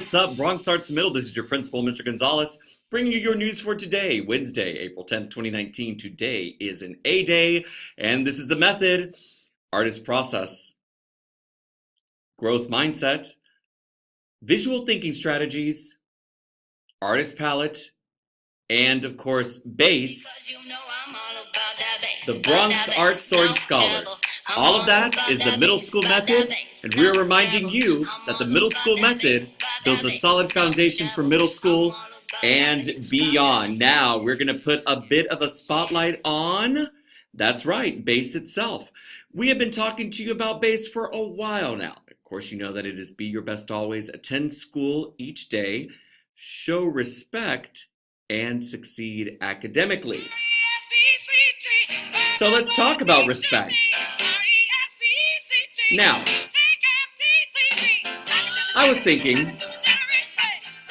What's up, Bronx Arts Middle? This is your principal, Mr. Gonzalez, bringing you your news for today, Wednesday, April 10th, 2019. Today is an A day, and this is the method: artist process, growth mindset, visual thinking strategies, artist palette, and of course, bass, the Bronx Art Sword Scholars. All of that is the middle school method, and we are reminding you that the middle school method builds a solid foundation for middle school and beyond. Now, we're going to put a bit of a spotlight on, that's right, bass itself. We have been talking to you about bass for a while now. Of course, you know that it is be your best always, attend school each day, show respect, and succeed academically. So let's talk about respect. Now, I was thinking,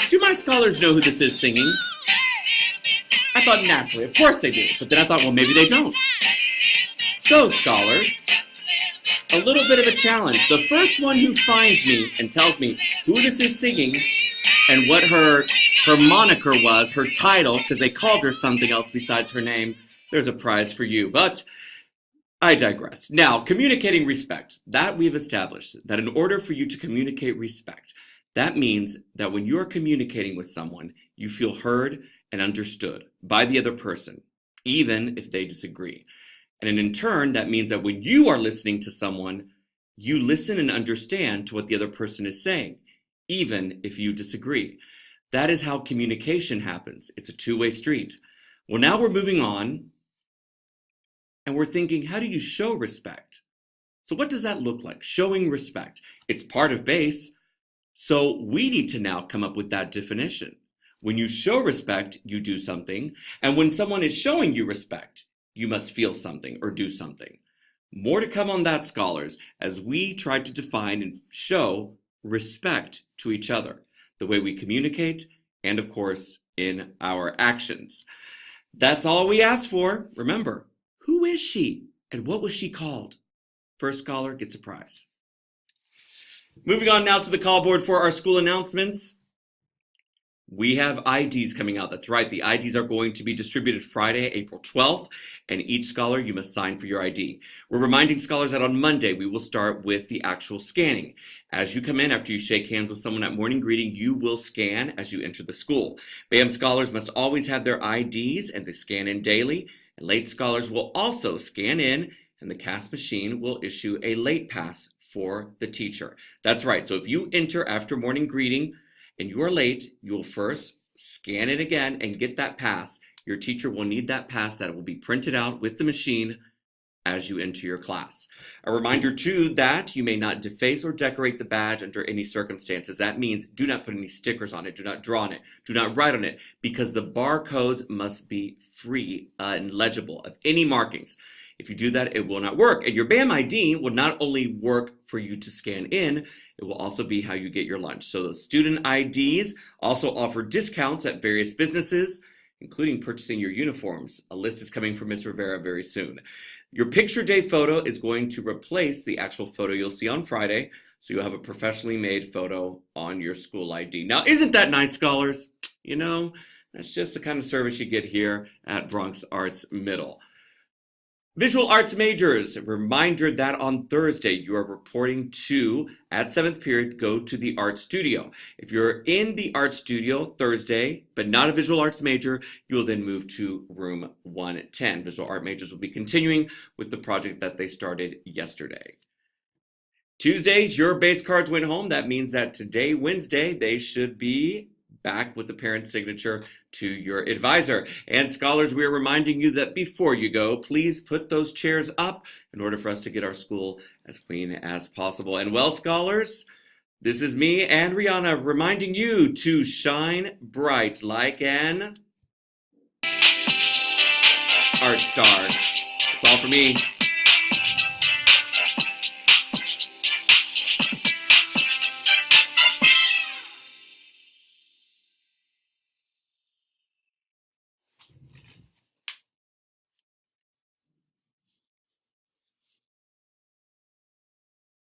do my scholars know who this is singing? I thought naturally, of course they do, but then I thought, well, maybe they don't. So, scholars, a little bit of a challenge. The first one who finds me and tells me who this is singing and what her moniker was, her title, because they called her something else besides her name, there's a prize for you. But I digress. Now, communicating respect. That we've established, that in order for you to communicate respect, that means that when you're communicating with someone, you feel heard and understood by the other person, even if they disagree. And in turn, that means that when you are listening to someone, you listen and understand to what the other person is saying, even if you disagree. That is how communication happens. It's a two-way street. Well, now we're moving on, and we're thinking, how do you show respect? So what does that look like? Showing respect. It's part of bass. So we need to now come up with that definition. When you show respect, you do something. And when someone is showing you respect, you must feel something or do something. More to come on that, scholars, as we try to define and show respect to each other, the way we communicate, and of course, in our actions. That's all we ask for. Remember, who is she and what was she called? First scholar gets a prize. Moving on now to the call board for our school announcements. We have IDs coming out. That's right. The IDs are going to be distributed Friday, April 12th, and each scholar, you must sign for your ID. We're reminding scholars that on Monday, we will start with the actual scanning. As you come in, after you shake hands with someone at morning greeting, you will scan as you enter the school. BAM scholars must always have their IDs, and they scan in daily. And late scholars will also scan in, and the CAS machine will issue a late pass for the teacher. That's right. So if you enter after morning greeting, and you are late, you will first scan it again and get that pass. Your teacher will need that pass that will be printed out with the machine as you enter your class. A reminder too that you may not deface or decorate the badge under any circumstances. That means do not put any stickers on it, do not draw on it, do not write on it, because the barcodes must be free and legible of any markings. If you do that, it will not work. And your BAM ID will not only work for you to scan in, it will also be how you get your lunch. So the student IDs also offer discounts at various businesses, including purchasing your uniforms. A list is coming from Ms. Rivera very soon. Your picture day photo is going to replace the actual photo you'll see on Friday, so you'll have a professionally made photo on your school ID. Now, isn't that nice, scholars? You know, that's just the kind of service you get here at Bronx Arts Middle. Visual arts majors, a reminder that on Thursday you are reporting to, at 7th period, go to the art studio. If you're in the art studio Thursday, but not a visual arts major, you will then move to room 110. Visual art majors will be continuing with the project that they started yesterday. Tuesday, your base cards went home. That means that today, Wednesday, they should be back with the parent signature to your advisor. And scholars, we are reminding you that before you go, please put those chairs up in order for us to get our school as clean as possible. And well, scholars, this is me and Rihanna reminding you to shine bright like an art star. That's all for me.